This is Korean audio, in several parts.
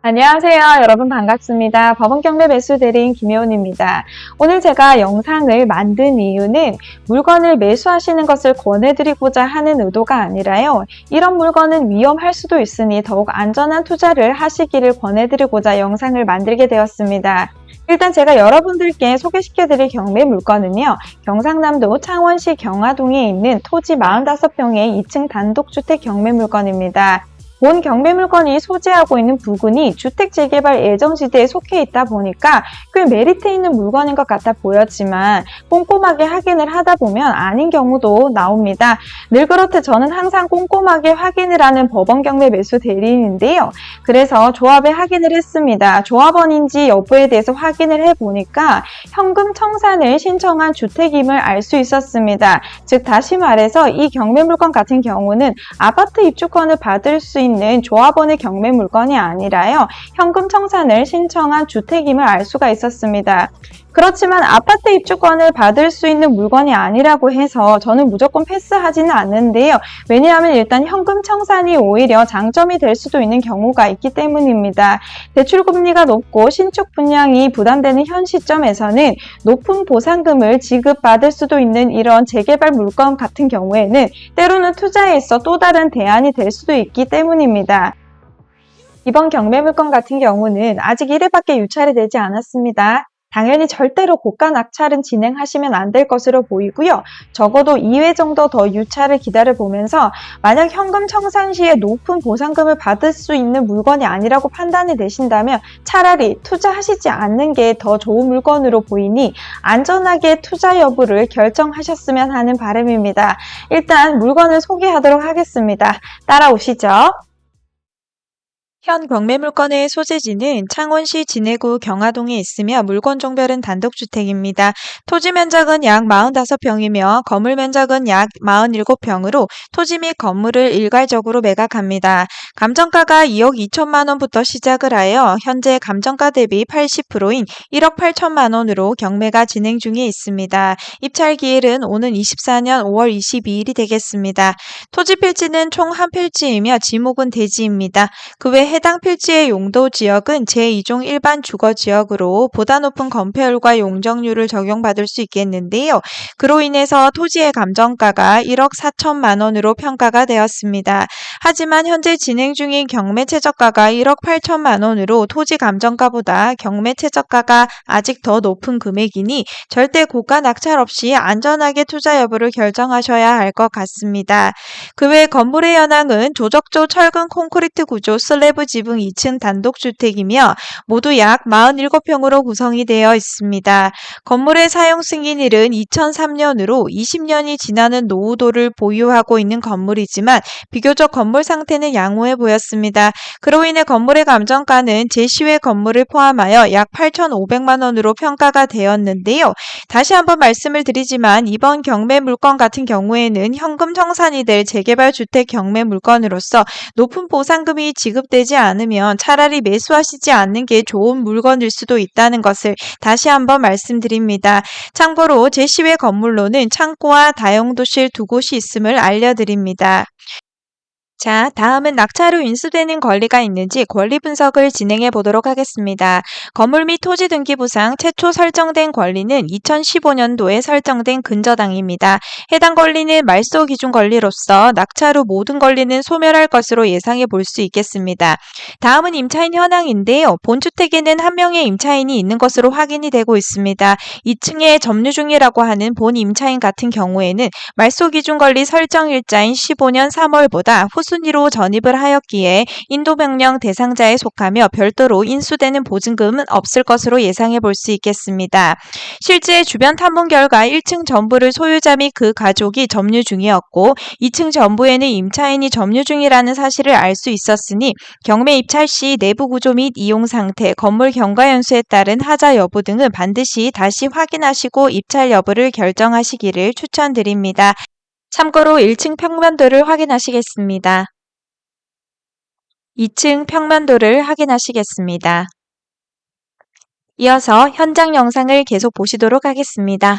안녕하세요. 여러분 반갑습니다. 법원경매 매수 대리인 김혜원입니다. 오늘 제가 영상을 만든 이유는 물건을 매수하시는 것을 권해드리고자 하는 의도가 아니라요. 이런 물건은 위험할 수도 있으니 더욱 안전한 투자를 하시기를 권해드리고자 영상을 만들게 되었습니다. 일단 제가 여러분들께 소개시켜드릴 경매 물건은요. 경상남도 창원시 경화동에 있는 토지 45평의 2층 단독주택 경매 물건입니다. 본 경매 물건이 소재하고 있는 부근이 주택 재개발 예정지대에 속해 있다 보니까 꽤 메리트 있는 물건인 것 같아 보였지만 꼼꼼하게 확인을 하다 보면 아닌 경우도 나옵니다. 늘 그렇듯 저는 항상 꼼꼼하게 확인을 하는 법원 경매 매수 대리인인데요. 그래서 조합에 확인을 했습니다. 조합원인지 여부에 대해서 확인을 해보니까 현금 청산을 신청한 주택임을 알 수 있었습니다. 즉 다시 말해서 이 경매 물건 같은 경우는 아파트 입주권을 받을 수 있는 조합원의 경매 물건이 아니라요. 현금 청산을 신청한 주택임을 알 수가 있었습니다. 그렇지만 아파트 입주권을 받을 수 있는 물건이 아니라고 해서 저는 무조건 패스하지는 않는데요. 왜냐하면 일단 현금 청산이 오히려 장점이 될 수도 있는 경우가 있기 때문입니다. 대출금리가 높고 신축 분양이 부담되는 현 시점에서는 높은 보상금을 지급받을 수도 있는 이런 재개발 물건 같은 경우에는 때로는 투자에 있어 또 다른 대안이 될 수도 있기 때문입니다. 이번 경매 물건 같은 경우는 아직 1회밖에 유찰이 되지 않았습니다. 당연히 절대로 고가 낙찰은 진행하시면 안 될 것으로 보이고요. 적어도 2회 정도 더 유찰을 기다려보면서 만약 현금 청산 시에 높은 보상금을 받을 수 있는 물건이 아니라고 판단이 되신다면 차라리 투자하시지 않는 게 더 좋은 물건으로 보이니 안전하게 투자 여부를 결정하셨으면 하는 바람입니다. 일단 물건을 소개하도록 하겠습니다. 따라오시죠. 현 경매 물건의 소재지는 창원시 진해구 경화동에 있으며 물건 종별은 단독주택입니다. 토지 면적은 약 45평이며 건물 면적은 약 47평으로 토지 및 건물을 일괄적으로 매각합니다. 감정가가 2억 2천만 원부터 시작을 하여 현재 감정가 대비 80%인 1억 8천만 원으로 경매가 진행 중에 있습니다. 입찰 기일은 오는 24년 5월 22일이 되겠습니다. 토지 필지는 총 한 필지이며 지목은 대지입니다. 그 외 해당 필지의 용도 지역은 제2종 일반 주거지역으로 보다 높은 건폐율과 용적률을 적용받을 수 있겠는데요. 그로 인해서 토지의 감정가가 1억 4천만 원으로 평가가 되었습니다. 하지만 현재 진행 중인 경매 최저가가 1억 8천만 원으로 토지 감정가보다 경매 최저가가 아직 더 높은 금액이니 절대 고가 낙찰 없이 안전하게 투자 여부를 결정하셔야 할 것 같습니다. 그 외 건물의 현황은 조적조 철근 콘크리트 구조 슬래브 지붕 2층 단독주택이며 모두 약 47평으로 구성이 되어 있습니다. 건물의 사용 승인일은 2003년으로 20년이 지나는 노후도를 보유하고 있는 건물이지만 비교적 건물 상태는 양호해 보였습니다. 그로 인해 건물의 감정가는 제시외 건물을 포함하여 약 8,500만 원으로 평가가 되었는데요. 다시 한번 말씀을 드리지만 이번 경매 물건 같은 경우에는 현금 청산이 될 재개발 주택 경매 물건으로서 높은 보상금이 지급되지 않으면 차라리 매수하시지 않는 게 좋은 물건일 수도 있다는 것을 다시 한번 말씀드립니다. 참고로 제시외 건물로는 창고와 다용도실 두 곳이 있음을 알려드립니다. 자, 다음은 낙찰 후 인수되는 권리가 있는지 권리 분석을 진행해 보도록 하겠습니다. 건물 및 토지 등기 부상 최초 설정된 권리는 2015년도에 설정된 근저당입니다. 해당 권리는 말소 기준 권리로서 낙찰 후 모든 권리는 소멸할 것으로 예상해 볼 수 있겠습니다. 다음은 임차인 현황인데요. 본주택에는 한 명의 임차인이 있는 것으로 확인이 되고 있습니다. 2층에 점유 중이라고 하는 본 임차인 같은 경우에는 말소 기준 권리 설정 일자인 15년 3월보다 후순위로 전입을 하였기에 인도명령 대상자에 속하며 별도로 인수되는 보증금은 없을 것으로 예상해 볼 수 있겠습니다. 실제 주변 탐문 결과 1층 전부를 소유자 및 그 가족이 점유 중이었고 2층 전부에는 임차인이 점유 중이라는 사실을 알 수 있었으니 경매 입찰 시 내부 구조 및 이용 상태, 건물 경과 연수에 따른 하자 여부 등은 반드시 다시 확인하시고 입찰 여부를 결정하시기를 추천드립니다. 참고로 1층 평면도를 확인하시겠습니다. 2층 평면도를 확인하시겠습니다. 이어서 현장 영상을 계속 보시도록 하겠습니다.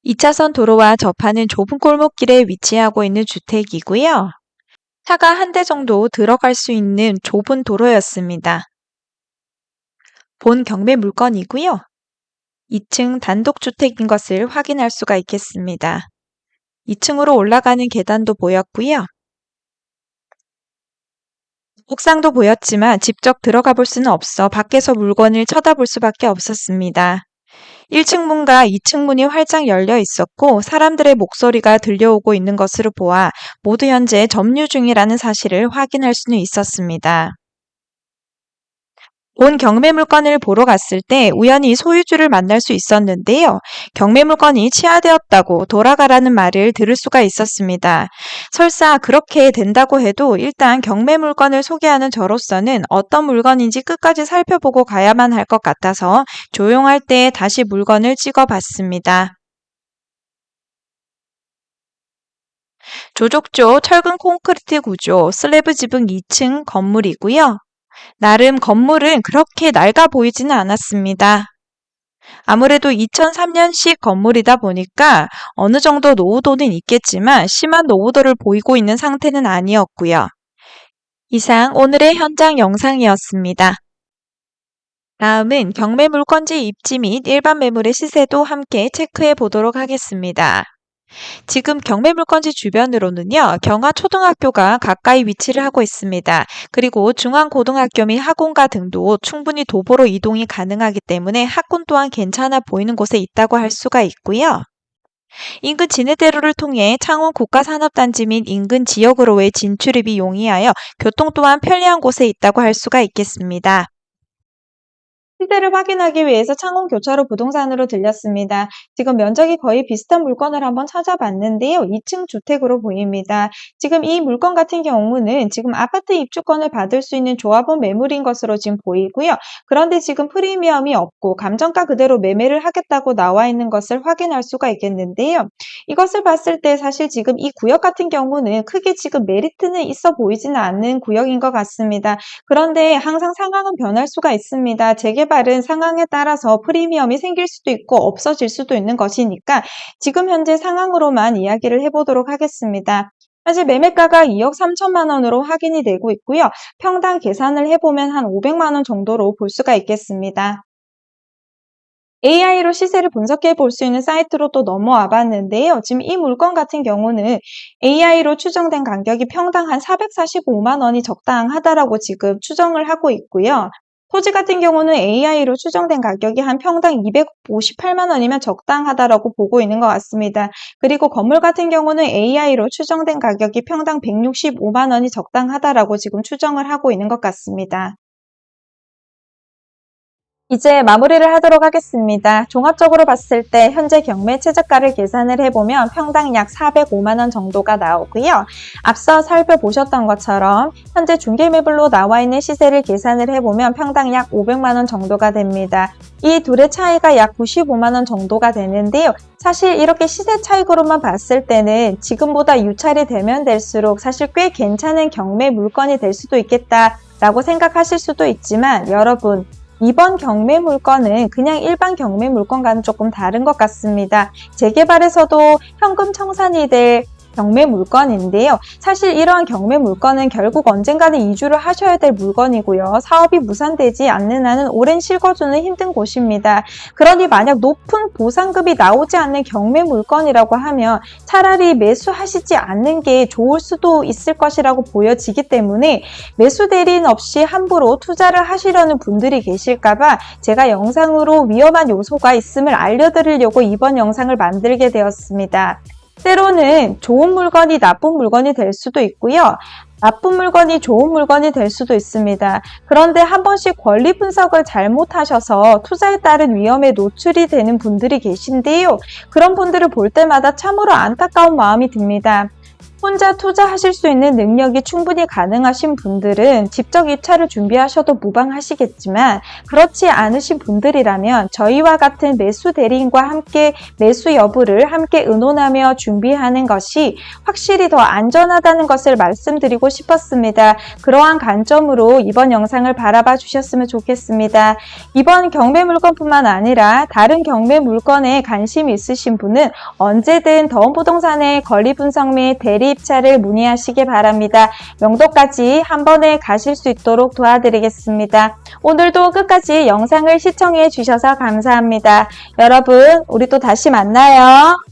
2차선 도로와 접하는 좁은 골목길에 위치하고 있는 주택이고요. 차가 한 대 정도 들어갈 수 있는 좁은 도로였습니다. 본 경매 물건이고요. 2층 단독주택인 것을 확인할 수가 있겠습니다. 2층으로 올라가는 계단도 보였고요. 옥상도 보였지만 직접 들어가 볼 수는 없어 밖에서 물건을 쳐다볼 수밖에 없었습니다. 1층 문과 2층 문이 활짝 열려 있었고 사람들의 목소리가 들려오고 있는 것으로 보아 모두 현재 점유 중이라는 사실을 확인할 수는 있었습니다. 본 경매 물건을 보러 갔을 때 우연히 소유주를 만날 수 있었는데요. 경매 물건이 취하되었다고 돌아가라는 말을 들을 수가 있었습니다. 설사 그렇게 된다고 해도 일단 경매 물건을 소개하는 저로서는 어떤 물건인지 끝까지 살펴보고 가야만 할 것 같아서 조용할 때 다시 물건을 찍어봤습니다. 조족조 철근 콘크리트 구조 슬래브 지붕 2층 건물이고요. 나름 건물은 그렇게 낡아 보이지는 않았습니다. 아무래도 2003년식 건물이다 보니까 어느 정도 노후도는 있겠지만 심한 노후도를 보이고 있는 상태는 아니었고요. 이상 오늘의 현장 영상이었습니다. 다음은 경매 물건지 입지 및 일반 매물의 시세도 함께 체크해 보도록 하겠습니다. 지금 경매 물건지 주변으로는요, 경하초등학교가 가까이 위치를 하고 있습니다. 그리고 중앙고등학교 및 학원가 등도 충분히 도보로 이동이 가능하기 때문에 학군 또한 괜찮아 보이는 곳에 있다고 할 수가 있고요. 인근 진해대로를 통해 창원 국가산업단지 및 인근 지역으로의 진출입이 용이하여 교통 또한 편리한 곳에 있다고 할 수가 있겠습니다. 시세를 확인하기 위해서 창원교차로 부동산으로 들렸습니다. 지금 면적이 거의 비슷한 물건을 한번 찾아봤는데요. 2층 주택으로 보입니다. 지금 이 물건 같은 경우는 지금 아파트 입주권을 받을 수 있는 조합원 매물인 것으로 지금 보이고요. 그런데 지금 프리미엄이 없고 감정가 그대로 매매를 하겠다고 나와 있는 것을 확인할 수가 있겠는데요. 이것을 봤을 때 사실 지금 이 구역 같은 경우는 크게 지금 메리트는 있어 보이지는 않는 구역인 것 같습니다. 그런데 항상 상황은 변할 수가 있습니다. 재개발은 상황에 따라서 프리미엄이 생길 수도 있고 없어질 수도 있는 것이니까 지금 현재 상황으로만 이야기를 해보도록 하겠습니다. 현재 매매가가 2억 3천만 원으로 확인이 되고 있고요. 평당 계산을 해보면 한 500만 원 정도로 볼 수가 있겠습니다. AI로 시세를 분석해 볼 수 있는 사이트로 또 넘어와 봤는데요. 지금 이 물건 같은 경우는 AI로 추정된 가격이 평당 한 445만 원이 적당하다라고 지금 추정을 하고 있고요. 토지 같은 경우는 AI로 추정된 가격이 한 평당 258만 원이면 적당하다라고 보고 있는 것 같습니다. 그리고 건물 같은 경우는 AI로 추정된 가격이 평당 165만 원이 적당하다라고 지금 추정을 하고 있는 것 같습니다. 이제 마무리를 하도록 하겠습니다. 종합적으로 봤을 때 현재 경매 최저가를 계산을 해보면 평당 약 405만 원 정도가 나오고요. 앞서 살펴보셨던 것처럼 현재 중개매물로 나와 있는 시세를 계산을 해보면 평당 약 500만 원 정도가 됩니다. 이 둘의 차이가 약 95만 원 정도가 되는데요. 사실 이렇게 시세 차익으로만 봤을 때는 지금보다 유찰이 되면 될수록 사실 꽤 괜찮은 경매 물건이 될 수도 있겠다라고 생각하실 수도 있지만 여러분, 이번 경매 물건은 그냥 일반 경매 물건과는 조금 다른 것 같습니다. 재개발에서도 현금 청산이 될 경매 물건인데요. 사실 이러한 경매 물건은 결국 언젠가는 이주를 하셔야 될 물건이고요. 사업이 무산되지 않는 한은 오랜 실거주는 힘든 곳입니다. 그러니 만약 높은 보상금이 나오지 않는 경매 물건이라고 하면 차라리 매수하시지 않는 게 좋을 수도 있을 것이라고 보여지기 때문에 매수 대리인 없이 함부로 투자를 하시려는 분들이 계실까봐 제가 영상으로 위험한 요소가 있음을 알려드리려고 이번 영상을 만들게 되었습니다. 때로는 좋은 물건이 나쁜 물건이 될 수도 있고요. 나쁜 물건이 좋은 물건이 될 수도 있습니다. 그런데 한 번씩 권리 분석을 잘못하셔서 투자에 따른 위험에 노출이 되는 분들이 계신데요. 그런 분들을 볼 때마다 참으로 안타까운 마음이 듭니다. 혼자 투자하실 수 있는 능력이 충분히 가능하신 분들은 직접 입찰을 준비하셔도 무방하시겠지만 그렇지 않으신 분들이라면 저희와 같은 매수 대리인과 함께 매수 여부를 함께 의논하며 준비하는 것이 확실히 더 안전하다는 것을 말씀드리고 싶었습니다. 그러한 관점으로 이번 영상을 바라봐 주셨으면 좋겠습니다. 이번 경매 물건뿐만 아니라 다른 경매 물건에 관심이 있으신 분은 언제든 더운부동산의 권리 분석 및 대리 매입차를 문의하시기 바랍니다. 명도까지 한 번에 가실 수 있도록 도와드리겠습니다. 오늘도 끝까지 영상을 시청해 주셔서 감사합니다. 여러분, 우리 또 다시 만나요.